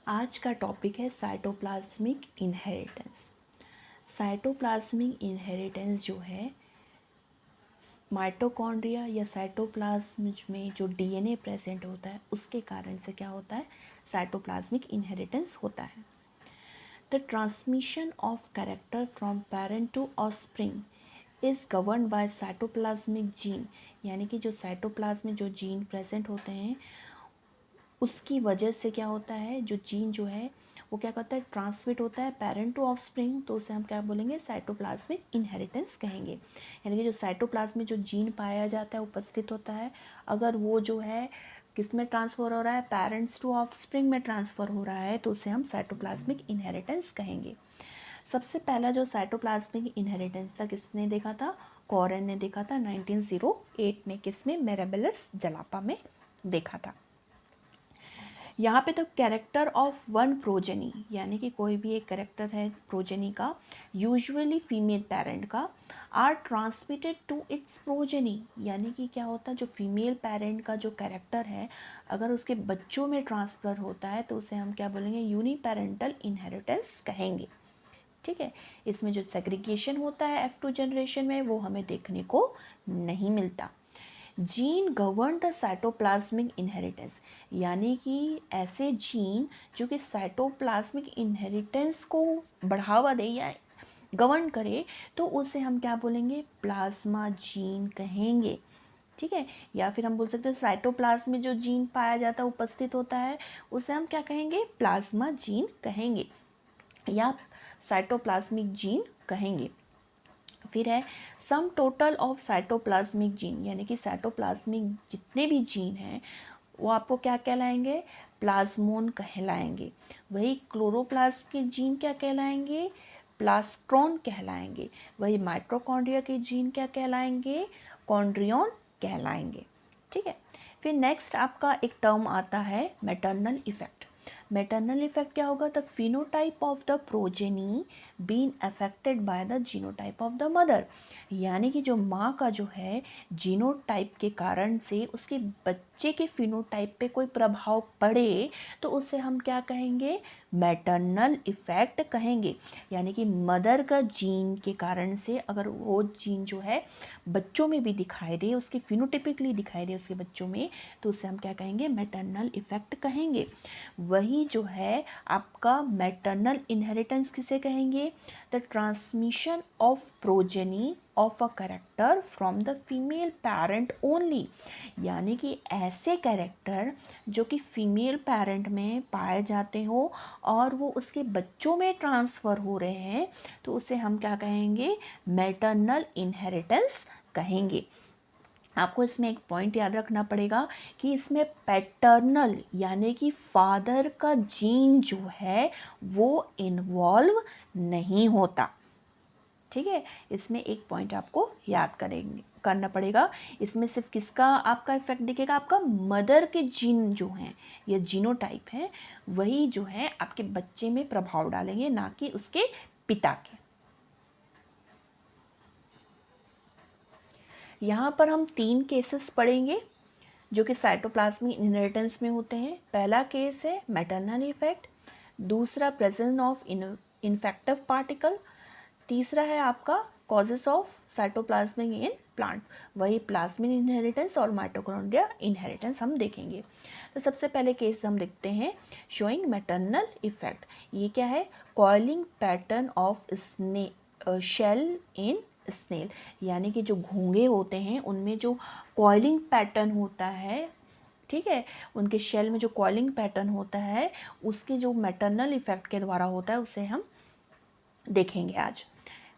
आज का टॉपिक है साइटोप्लाज्मिक इनहेरिटेंस। साइटोप्लाज्मिक इनहेरिटेंस जो है माइटोकॉन्ड्रिया या साइटोप्लाज्म में जो डीएनए प्रेजेंट होता है उसके कारण से क्या होता है, साइटोप्लाज्मिक इनहेरिटेंस होता है। The transmission of character from parent to offspring is govern by cytoplasmic gene, यानी कि जो साइटोप्लाज्म में जो जीन प्रेजेंट होते हैं उसकी वजह से क्या होता है, जो जीन जो है वो क्या करता है, ट्रांसमिट होता है पेरेंट टू ऑफस्प्रिंग, तो उसे हम क्या बोलेंगे, साइटोप्लाज्मिक इनहेरिटेंस कहेंगे। यानी कि जो साइटोप्लाज्म में जो जीन पाया जाता है उपस्थित होता है, अगर वो जो है किस में ट्रांसफ़र हो रहा है, पेरेंट्स टू ऑफस्प्रिंग में ट्रांसफ़र हो रहा है, तो उसे हम साइटोप्लाज्मिक इनहेरिटेंस कहेंगे। सबसे पहला जो साइटोप्लाज्मिक इनहेरिटेंस था किसने देखा था, कॉरेन ने देखा था 1908 में, किसमें, मिराबिलिस जलापा में देखा था। यहाँ पे तो कैरेक्टर ऑफ वन प्रोजेनी, यानी कि कोई भी एक कैरेक्टर है प्रोजेनी का, यूजुअली फीमेल पेरेंट का, are transmitted to its progeny, यानी कि क्या होता है, जो फीमेल पेरेंट का जो कैरेक्टर है अगर उसके बच्चों में ट्रांसफ़र होता है तो उसे हम क्या बोलेंगे, यूनिपेरेंटल इनहेरिटेंस कहेंगे। ठीक है, इसमें जो सेग्रीगेशन होता है F2 जनरेशन में वो हमें देखने को नहीं मिलता। Gene govern the cytoplasmic inheritance, यानी कि ऐसे जीन जो कि साइटोप्लाज्मिक इनहेरिटेंस को बढ़ावा दे या गवर्न करे, तो उसे हम क्या बोलेंगे, प्लाज्मा जीन कहेंगे। ठीक है, या फिर हम बोल सकते हैं साइटोप्लाज्म में जो जीन पाया जाता है उपस्थित होता है उसे हम क्या कहेंगे, प्लाज्मा जीन कहेंगे या साइटोप्लाज्मिक जीन कहेंगे। फिर है sum total of cytoplasmic gene, यानी कि साइटोप्लाज्मिक जितने भी जीन हैं वो आपको क्या कहलाएंगे, प्लाज्मोन कहलाएंगे। वही क्लोरोप्लास्ट के जीन क्या कहलाएंगे, प्लास्ट्रॉन कहलाएंगे। वही माइटोकॉन्ड्रिया के जीन क्या कहलाएंगे, कॉन्ड्रियन कहलाएंगे। ठीक है, फिर नेक्स्ट आपका एक टर्म आता है मैटरनल इफेक्ट। मैटरनल इफेक्ट क्या होगा, the phenotype of the progeny been affected by the genotype of the mother, यानी कि जो माँ का जो है जीनोटाइप के कारण से उसके बच्चे के फिनोटाइप पे कोई प्रभाव पड़े तो उसे हम क्या कहेंगे, मैटरनल इफेक्ट कहेंगे। यानी कि मदर का जीन के कारण से अगर वो जीन जो है बच्चों में भी दिखाई दे, उसके फिनोटिपिकली दिखाई दे उसके बच्चों में, तो उसे हम क्या कहेंगे, मैटरनल इफेक्ट कहेंगे। वही जो है आपका मैटरनल इनहेरिटेंस किसे कहेंगे, the transmission of progeny of a character from the female parent only, यानी कि ऐसे कैरेक्टर जो कि फीमेल पेरेंट में पाए जाते हो और वो उसके बच्चों में ट्रांसफ़र हो रहे हैं, तो उसे हम क्या कहेंगे, मैटरनल इनहेरिटेंस कहेंगे। आपको इसमें एक पॉइंट याद रखना पड़ेगा कि इसमें पैटर्नल यानी कि फादर का जीन जो है वो इन्वॉल्व नहीं होता। ठीक है, इसमें एक पॉइंट आपको याद करना पड़ेगा। इसमें सिर्फ किसका आपका इफेक्ट दिखेगा, आपका मदर के जीन जो हैं या जीनोटाइप है वही जो है आपके बच्चे में प्रभाव डालेंगे, ना कि उसके पिता के। यहाँ पर हम 3 केसेस पढ़ेंगे जो कि साइटोप्लाज्मिक इनहेरिटेंस में होते हैं। पहला केस है मैटरनल इफेक्ट, दूसरा प्रेजेंस ऑफ इन्फेक्टिव पार्टिकल, तीसरा है आपका causes of cytoplasmic in plant, वही प्लाज्मिक इनहेरिटेंस और माइटोकॉन्ड्रिया इनहेरिटेंस हम देखेंगे। तो सबसे पहले केस हम देखते हैं शोइंग मैटरनल इफेक्ट। ये क्या है, coiling pattern of shell in snail, यानी कि जो घोंगे होते हैं उनमें जो कॉइलिंग पैटर्न होता है, ठीक है, उनके शेल में जो कॉइलिंग पैटर्न होता है उसके जो मैटरनल इफेक्ट के द्वारा होता है उसे हम देखेंगे आज।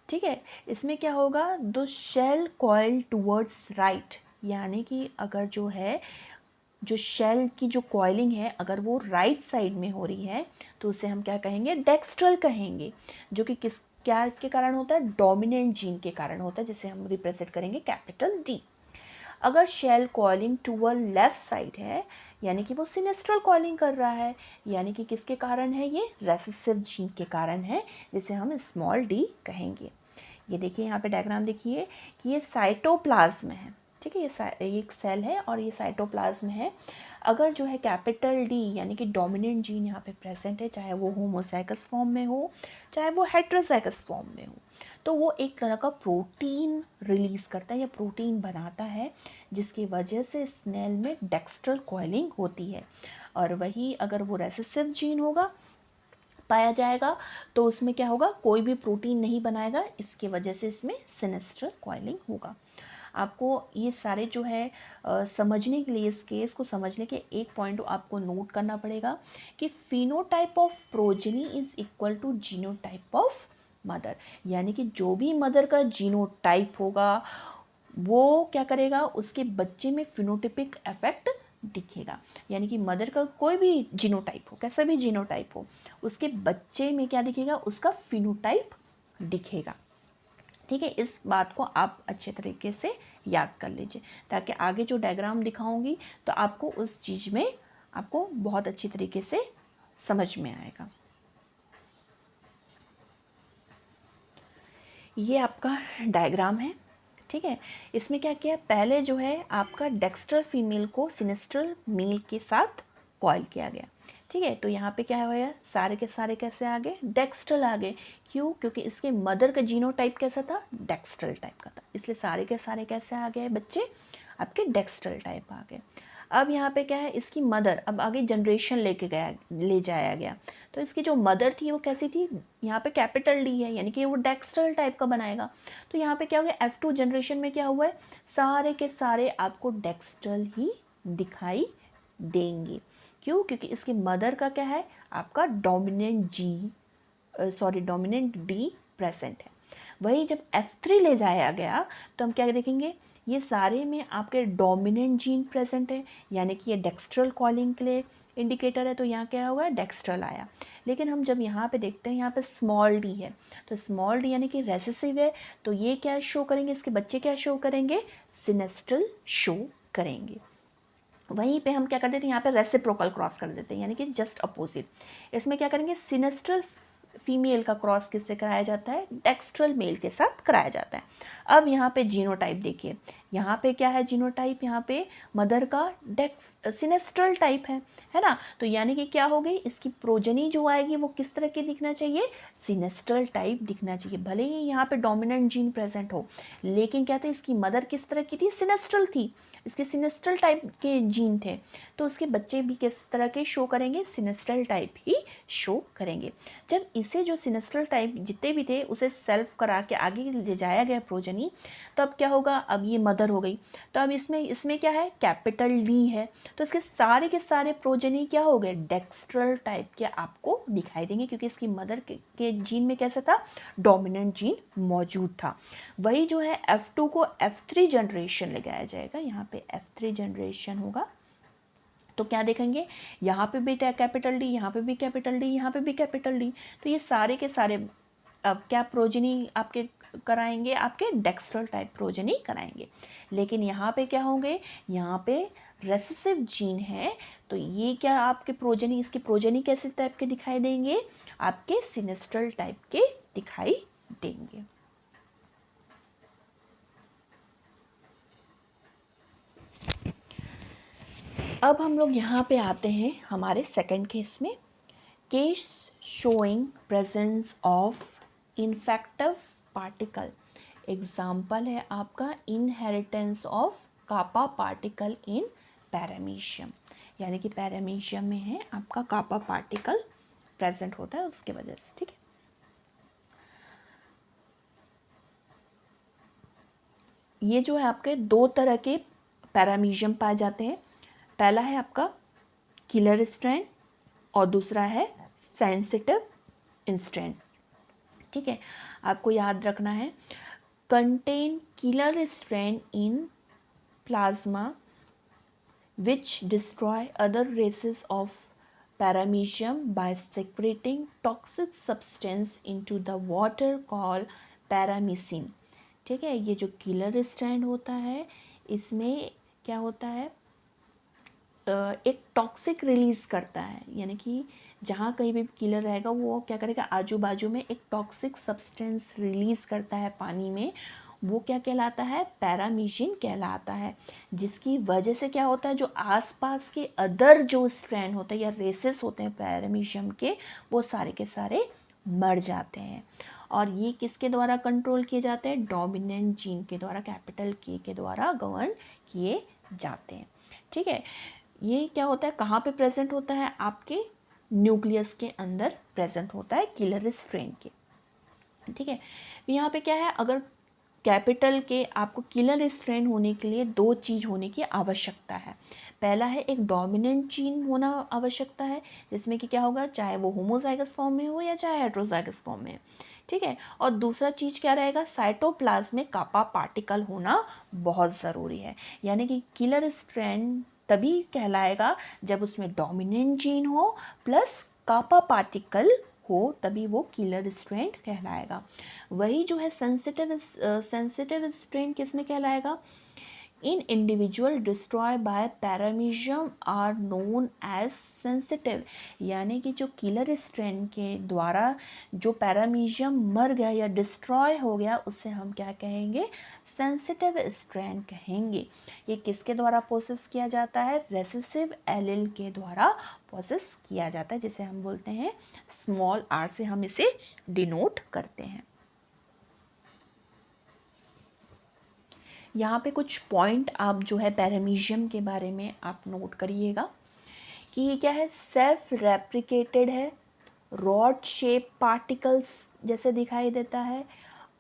ठीक है, इसमें क्या होगा, the shell coil towards right, यानी कि अगर जो है जो शेल की जो कॉइलिंग है अगर वो राइट साइड में हो रही है तो उसे हम क्या कहेंगे, डेक्स्ट्रल कहेंगे, जो कि किस क्या के कारण होता है, डोमिनेंट जीन के कारण होता है, जिसे हम रिप्रेजेंट करेंगे कैपिटल डी। अगर shell coiling toward left side है यानी कि वो सिनेस्ट्रल कॉइलिंग कर रहा है, यानी कि किसके कारण है, ये रेसेसिव जीन के कारण है, जिसे हम स्मॉल डी कहेंगे। ये देखिए यहाँ पे डायग्राम देखिए कि ये साइटोप्लाज्म है। ठीक है, ये एक सेल है और ये साइटोप्लाज्म है। अगर जो है कैपिटल डी यानी कि डोमिनेंट जीन यहाँ पे प्रेजेंट है, चाहे वो होमोजाइगस फॉर्म में हो चाहे वो हेटेरोजाइगस फॉर्म में हो, तो वो एक तरह का प्रोटीन रिलीज़ करता है या प्रोटीन बनाता है, जिसकी वजह से स्नेल में डेक्स्ट्रल कॉइलिंग होती है। और वही अगर वो रेसेसिव जीन होगा पाया जाएगा तो उसमें क्या होगा, कोई भी प्रोटीन नहीं बनाएगा, इसके वजह से इसमें सिनेस्ट्रल कॉइलिंग होगा। आपको ये सारे जो है समझने के लिए, इस केस को समझने के एक पॉइंट आपको नोट करना पड़ेगा कि phenotype of progeny is equal to genotype of mother, यानी कि जो भी मदर का जीनोटाइप होगा वो क्या करेगा, उसके बच्चे में फिनोटिपिक इफेक्ट दिखेगा। यानी कि मदर का कोई भी जीनोटाइप हो, कैसा भी जीनोटाइप हो, उसके बच्चे में क्या दिखेगा, उसका फिनोटाइप दिखेगा। ठीक है, इस बात को आप अच्छे तरीके से याद कर लीजिए ताकि आगे जो डायग्राम दिखाऊंगी तो आपको उस चीज़ में आपको बहुत अच्छी तरीके से समझ में आएगा। ये आपका डायग्राम है। ठीक है, इसमें क्या किया, पहले जो है आपका डेक्स्ट्रल फीमेल को सिनेस्ट्रल मेल के साथ कॉइल किया गया। ठीक है, तो यहाँ पे क्या हुआ, सारे के सारे कैसे आ गए, डेक्स्ट्रल आ गए। क्यों, क्योंकि इसके मदर का जीनोटाइप कैसा था, डेक्स्ट्रल टाइप का था, इसलिए सारे के सारे कैसे आ गए बच्चे, आपके डेक्स्ट्रल टाइप आ गए। अब यहाँ पे क्या है, इसकी मदर अब आगे जनरेशन ले जाया गया, तो इसकी जो मदर थी वो कैसी थी, यहाँ पे कैपिटल डी है यानी कि वो डेक्स्ट्रल टाइप का बनाएगा। तो यहाँ पे क्या हो गया, F2 जनरेशन में क्या हुआ है, सारे के सारे आपको डेक्स्ट्रल ही दिखाई देंगे। क्यों, क्योंकि इसकी मदर का क्या है, आपका डोमिनेंट डी प्रेजेंट है। वही जब F3 ले जाया गया तो हम क्या देखेंगे, ये सारे में आपके डोमिनेंट जीन प्रेजेंट है, यानी कि ये डेक्स्ट्रल कॉलिंग के लिए इंडिकेटर है, तो यहाँ क्या होगा, डेक्स्ट्रल आया। लेकिन हम जब यहाँ पे देखते हैं, यहाँ पे स्मॉल डी है, तो स्मॉल डी यानी कि रेसेसिव है, तो ये क्या शो करेंगे, इसके बच्चे क्या शो करेंगे, सिनेस्ट्रल शो करेंगे। वहीं पे हम क्या कर देते हैं, यहाँ पे रेसिप्रोकल क्रॉस कर देते हैं, यानी कि जस्ट अपोजिट। इसमें क्या करेंगे, सिनेस्ट्रल फीमेल का क्रॉस किससे कराया जाता है, डेक्स्ट्रल मेल के साथ कराया जाता है। अब यहाँ पे जीनोटाइप देखिए, यहाँ पे क्या है जीनोटाइप, यहाँ पे मदर का सिनेस्ट्रल टाइप है ना। तो यानी कि क्या हो गई, इसकी प्रोजनी जो आएगी वो किस तरह की दिखना चाहिए, सिनेस्ट्रल टाइप दिखना चाहिए। भले ही यहाँ पे डोमिनेंट जीन प्रेजेंट हो, लेकिन क्या था, इसकी मदर किस तरह की थी, सिनेस्ट्रल थी, इसके सिनेस्ट्रल टाइप के जीन थे, तो उसके बच्चे भी किस तरह के शो करेंगे, सिनेस्ट्रल टाइप ही शो करेंगे। जब इसे जो सिनेस्ट्रल टाइप जितने भी थे उसे सेल्फ करा के आगे ले जाया गया प्रोजनी, तो अब क्या होगा, अब ये मदर हो गई, तो अब इसमें क्या है, कैपिटल डी है, तो इसके सारे के सारे प्रोजनी क्या हो गए, डेक्स्ट्रल टाइप के आपको दिखाई देंगे, क्योंकि इसकी मदर के जीन में कैसा था, डोमिनेंट जीन मौजूद था। वही जो है F2 को F3 जनरेशन ले जाया जाएगा, यहाँ पे F3 जनरेशन होगा, तो क्या देखेंगे, यहाँ पे भी कैपिटल डी, यहाँ पे भी कैपिटल डी, यहाँ पे भी कैपिटल डी, तो ये सारे के सारे अब क्या प्रोजनी आपके कराएंगे, आपके डेक्स्ट्रल टाइप प्रोजनी कराएंगे। लेकिन यहाँ पे क्या होंगे, यहाँ पे रेसेसिव जीन है, तो ये क्या आपके प्रोजनी, इसकी प्रोजनी कैसे टाइप के दिखाई देंगे, आपके सिनेस्ट्रल टाइप के दिखाई देंगे। अब हम लोग यहाँ पे आते हैं हमारे सेकंड केस में, case showing presence of infective particle. Example है आपका inheritance of kappa particle in paramecium, यानी कि पैरामीशियम में है आपका कापा पार्टिकल प्रेजेंट होता है उसके वजह से। ठीक है, ये जो है आपके दो तरह के पैरामीशियम पाए जाते हैं, पहला है आपका किलर स्ट्रैंड और दूसरा है सेंसिटिव स्ट्रैंड। ठीक है, आपको याद रखना है, contain killer strand in plasma which destroy other races of paramecium by secreting toxic substance into the water call paramecin. ठीक है, ये जो किलर स्ट्रैंड होता है इसमें क्या होता है, एक टॉक्सिक रिलीज़ करता है, यानी कि जहाँ कहीं भी किलर रहेगा वो क्या करेगा, आजू बाजू में एक टॉक्सिक सब्सटेंस रिलीज़ करता है पानी में, वो क्या कहलाता है, पैरामीशियन कहलाता है, जिसकी वजह से क्या होता है, जो आसपास के अदर जो स्ट्रैंड होते हैं या रेसेस होते हैं पैरामीशियम के, वो सारे के सारे मर जाते हैं। और ये किसके द्वारा कंट्रोल किए जाते हैं, डोमिनेंट जीन के द्वारा, कैपिटल के द्वारा गवर्न किए जाते हैं। ठीक है, ये क्या होता है, कहाँ पे प्रेजेंट होता है, आपके न्यूक्लियस के अंदर प्रेजेंट होता है किलर स्ट्रेन के। ठीक है, यहाँ पे क्या है, अगर कैपिटल के आपको किलर स्ट्रेन होने के लिए दो चीज़ होने की आवश्यकता है। पहला है एक डोमिनेंट जीन होना आवश्यकता है, जिसमें कि क्या होगा, चाहे वो होमोजाइगस फॉर्म में हो या चाहे हेट्रोजाइगस फॉर्म में। ठीक है, और दूसरा चीज़ क्या रहेगा, साइटोप्लाज्म में कापा पार्टिकल होना बहुत ज़रूरी है। यानी कि किलर स्ट्रैंड तभी कहलाएगा जब उसमें डोमिनेंट जीन हो प्लस कापा पार्टिकल हो, तभी वो किलर स्ट्रैंड कहलाएगा। वही जो है सेंसिटिव स्ट्रैंड किस में कहलाएगा, in individual destroy by paramecium are known as sensitive. यानी कि जो किलर स्ट्रैंड के द्वारा जो पैरामीशियम मर गया या डिस्ट्रॉय हो गया, उससे हम क्या कहेंगे, सेंसिटिव स्ट्रैंड कहेंगे। ये किसके द्वारा प्रोसेस किया जाता है, रेसेसिव एलील के द्वारा प्रोसेस किया जाता है, जिसे हम बोलते हैं स्मॉल आर से हम इसे डिनोट करते हैं। यहाँ पे कुछ पॉइंट आप जो है पैरामीशियम के बारे में आप नोट करिएगा कि ये क्या है, सेल्फ रेप्लिकेटेड है, रॉड शेप पार्टिकल्स जैसे दिखाई देता है,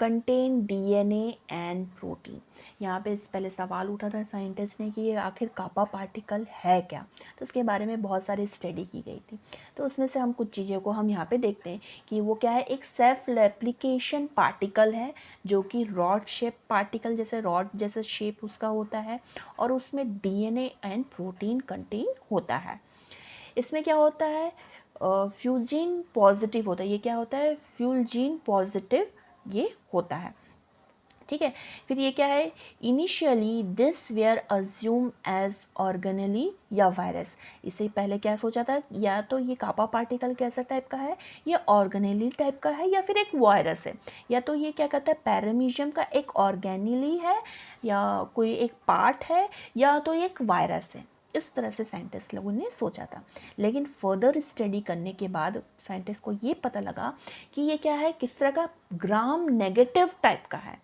कंटेन डीएनए एंड प्रोटीन। यहाँ पे पहले सवाल उठा था साइंटिस्ट ने कि ये आखिर कापा पार्टिकल है क्या, तो उसके बारे में बहुत सारी स्टडी की गई थी। तो उसमें से हम कुछ चीज़ों को हम यहाँ पे देखते हैं कि वो क्या है, एक सेल्फ रेप्लिकेशन पार्टिकल है, जो कि रॉड शेप पार्टिकल, जैसे रॉड जैसा शेप उसका होता है, और उसमें डीएनए एंड प्रोटीन कंटेन होता है। इसमें क्या होता है, फ्यूजीन पॉजिटिव होता है, ये क्या होता है, फ्यूजीन पॉजिटिव ये होता है। ठीक है, फिर ये क्या है, initially this were assume as organelle या वायरस। इससे पहले क्या सोचा था, या तो ये कापा पार्टिकल कैसा टाइप का है, ये ऑर्गेनेली टाइप का है या फिर एक वायरस है, या तो ये क्या कहता है, पैरामीशियम का एक ऑर्गेनेली है या कोई एक पार्ट है, या तो ये एक वायरस है। इस तरह से साइंटिस्ट लोगों ने सोचा था। लेकिन फर्दर स्टडी करने के बाद साइंटिस्ट को ये पता लगा कि ये क्या है, किस तरह का ग्राम नेगेटिव टाइप का है।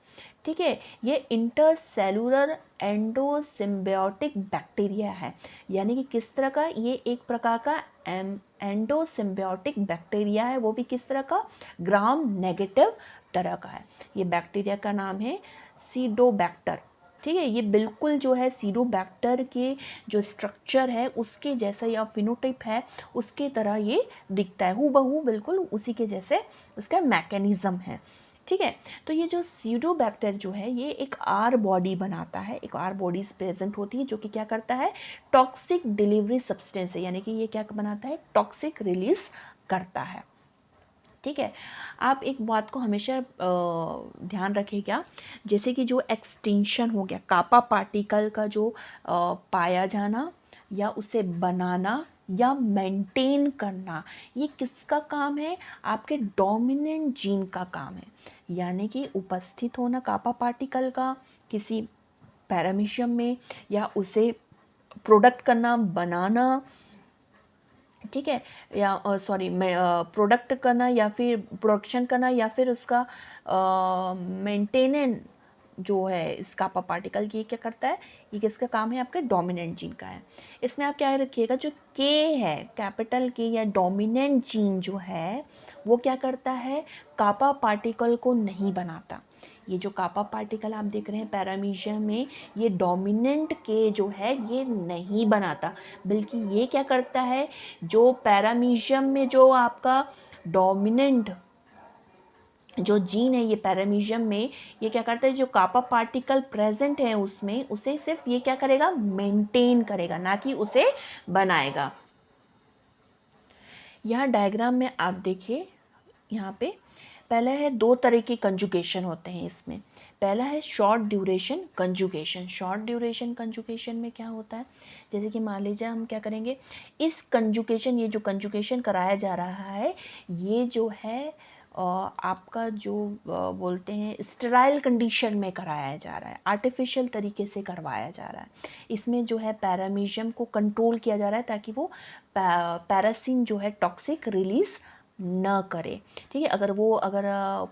ठीक है, ये इंटरसेलुलर एंडोसिम्बायोटिक बैक्टीरिया है। यानी कि किस तरह का, ये एक प्रकार का एंडोसिम्बायोटिक बैक्टीरिया है, वो भी किस तरह का, ग्राम नेगेटिव तरह का है। ये बैक्टीरिया का नाम है सीडोबैक्टर। ठीक है, ये बिल्कुल जो है सीडोबैक्टर के जो स्ट्रक्चर है उसके जैसा या फिनोटाइप है उसके तरह ये दिखता है, हूबहू बिल्कुल उसी के जैसे उसका मैकेनिज्म है। ठीक है, तो ये जो सीडोबैक्टर जो है ये एक आर बॉडी बनाता है, एक आर बॉडीज प्रेजेंट होती है, जो कि क्या करता है, टॉक्सिक डिलीवरी सब्सटेंस है, यानी कि ये क्या बनाता है, टॉक्सिक रिलीज करता है। ठीक है, आप एक बात को हमेशा ध्यान रखिएगा, जैसे कि जो एक्सटिंक्शन हो गया, कापा पार्टिकल का जो पाया जाना या उसे बनाना या मेंटेन करना, ये किसका काम है, आपके डोमिनेंट जीन का काम है। यानी कि उपस्थित होना कापा पार्टिकल का किसी पैरामीशियम में, या उसे प्रोडक्ट करना, बनाना, ठीक है, या प्रोडक्ट करना या फिर प्रोडक्शन करना, या फिर उसका मेंटेनेंस जो है इस कापा पार्टिकल की, क्या करता है, ये किसका काम है, आपके डोमिनेंट जीन का है। इसमें आप क्या रखिएगा, जो के है, कैपिटल के या डोमिनेंट जीन जो है वो क्या करता है, कापा पार्टिकल को नहीं बनाता। ये जो कापा पार्टिकल आप देख रहे हैं पैरामीशियम में, ये डोमिनेंट के जो है ये नहीं बनाता, बल्कि ये क्या करता है, जो पैरामीशियम में जो आपका डोमिनेंट जो जीन है ये पैरामीशियम में, ये क्या करता है, जो कापा पार्टिकल प्रेजेंट है उसमें, उसे सिर्फ ये क्या करेगा, मेंटेन करेगा, ना कि उसे बनाएगा। यहाँ डायग्राम में आप देखिए, यहाँ पे पहला है, दो तरह के कंजुगेशन होते हैं इसमें। पहला है short duration conjugation. Short duration conjugation में क्या होता है, जैसे कि मान लीजिए हम क्या करेंगे, इस कंजुगेशन, ये जो कंजुगेशन कराया जा रहा है ये जो है आपका जो बोलते हैं स्टेराइल कंडीशन में कराया जा रहा है, आर्टिफिशियल तरीके से करवाया जा रहा है। इसमें जो है पैरामीशियम को कंट्रोल किया जा रहा है ताकि वो पैरासिन जो है टॉक्सिक रिलीज़ न करे। ठीक है, अगर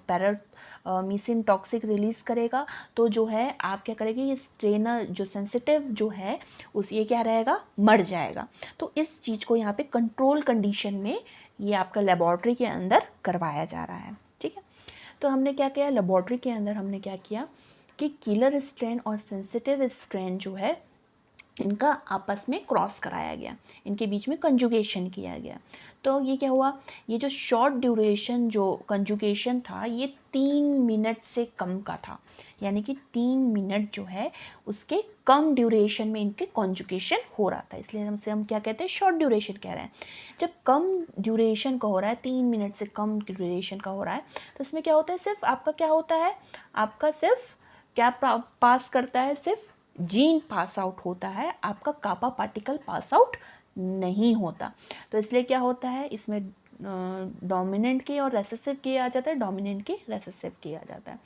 पैरामीसिन टॉक्सिक रिलीज़ करेगा तो जो है आप क्या करेंगे, ये स्ट्रेनर जो सेंसिटिव जो है उस ये क्या रहेगा, मर जाएगा। तो इस चीज़ को यहाँ पे कंट्रोल कंडीशन में ये आपका लेबॉर्ट्री के अंदर करवाया जा रहा है। ठीक है, तो हमने क्या किया, लेबॉर्ट्री के अंदर हमने क्या किया कि किलर स्ट्रेन और सेंसिटिव स्ट्रेन जो है इनका आपस में क्रॉस कराया गया, इनके बीच में कंजुगेशन किया गया। तो ये क्या हुआ, ये जो शॉर्ट ड्यूरेशन जो कंजुगेशन था ये 3 मिनट से कम का था, यानी कि 3 मिनट जो है उसके कम ड्यूरेशन में इनके कंजुगेशन हो रहा था, इसलिए हम क्या कहते हैं, शॉर्ट ड्यूरेशन कह रहे हैं। जब कम ड्यूरेशन का हो रहा है, 3 मिनट से कम ड्यूरेशन का हो रहा है, तो इसमें क्या होता है, सिर्फ आपका क्या होता है, आपका सिर्फ क्या पास करता है, सिर्फ जीन पास आउट होता है, आपका कापा पार्टिकल पास आउट नहीं होता। तो इसलिए क्या होता है, इसमें डोमिनेंट के और रेसेसिव के आ जाता है, डोमिनेंट के रेसेसिव के आ जाता है।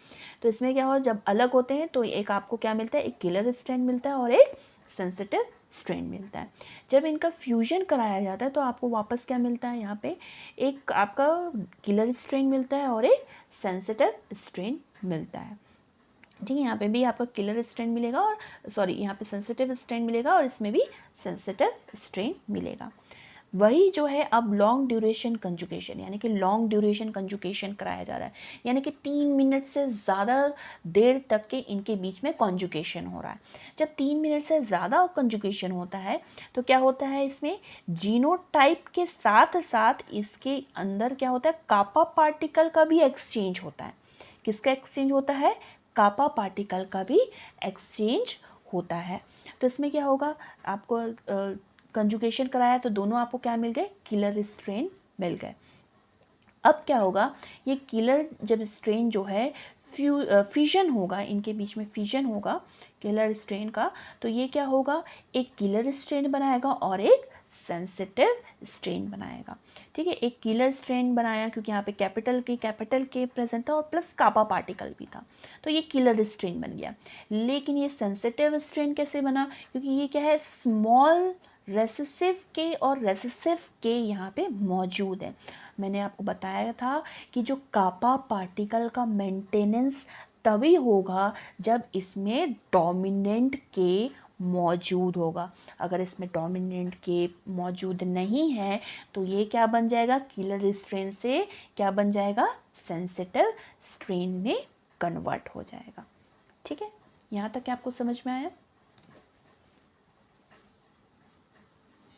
तो इसमें क्या हो, जब अलग होते हैं तो एक आपको क्या मिलता है, एक किलर स्ट्रेन मिलता है और एक सेंसिटिव स्ट्रेन मिलता है। जब इनका फ्यूजन कराया जाता है तो आपको वापस क्या मिलता है, यहाँ पे एक आपका किलर स्ट्रेन मिलता है और एक सेंसिटिव स्ट्रेन मिलता है। ठीक है, यहाँ पे भी आपका किलर स्ट्रेन मिलेगा और यहाँ पे सेंसिटिव स्ट्रेन मिलेगा और इसमें भी सेंसिटिव स्ट्रेन मिलेगा। वही जो है अब लॉन्ग ड्यूरेशन कंजुगेशन, यानी कि लॉन्ग ड्यूरेशन कंजुगेशन कराया जा रहा है, यानी कि 3 मिनट से ज़्यादा देर तक के इनके बीच में कंजुगेशन हो रहा है। जब 3 मिनट से ज़्यादा कंजुगेशन होता है तो क्या होता है, इसमें जीनोटाइप के साथ साथ इसके अंदर क्या होता है, कापा पार्टिकल का भी एक्सचेंज होता है। किसका एक्सचेंज होता है, कापा पार्टिकल का भी एक्सचेंज होता है। तो इसमें क्या होगा, आपको कंजुगेशन कराया तो दोनों आपको क्या मिल गए, किलर स्ट्रेन मिल गए। अब क्या होगा, ये किलर जब स्ट्रेन जो है फ्यूजन होगा, इनके बीच में फ्यूजन होगा किलर स्ट्रेन का, तो ये क्या होगा, एक किलर स्ट्रेन बनाएगा और एक सेंसिटिव स्ट्रेन बनाएगा। ठीक है, एक किलर स्ट्रेन बनाया क्योंकि यहाँ पे कैपिटल के प्रेजेंट था और प्लस कापा पार्टिकल भी था, तो ये किलर स्ट्रेन बन गया। लेकिन ये सेंसिटिव स्ट्रेन कैसे बना, क्योंकि ये क्या है, स्मॉल रेसेसिव के और रेसेसिव के यहाँ पे मौजूद है। मैंने आपको बताया था कि जो कापा पार्टिकल का मेंटेनेंस तभी होगा जब इसमें डोमिनेंट के मौजूद होगा। अगर इसमें डोमिनेंट के मौजूद नहीं है तो ये क्या बन जाएगा, किलर स्ट्रेन से क्या बन जाएगा, सेंसिटिव स्ट्रेन में कन्वर्ट हो जाएगा। ठीक है, यहाँ तक आपको समझ में आया।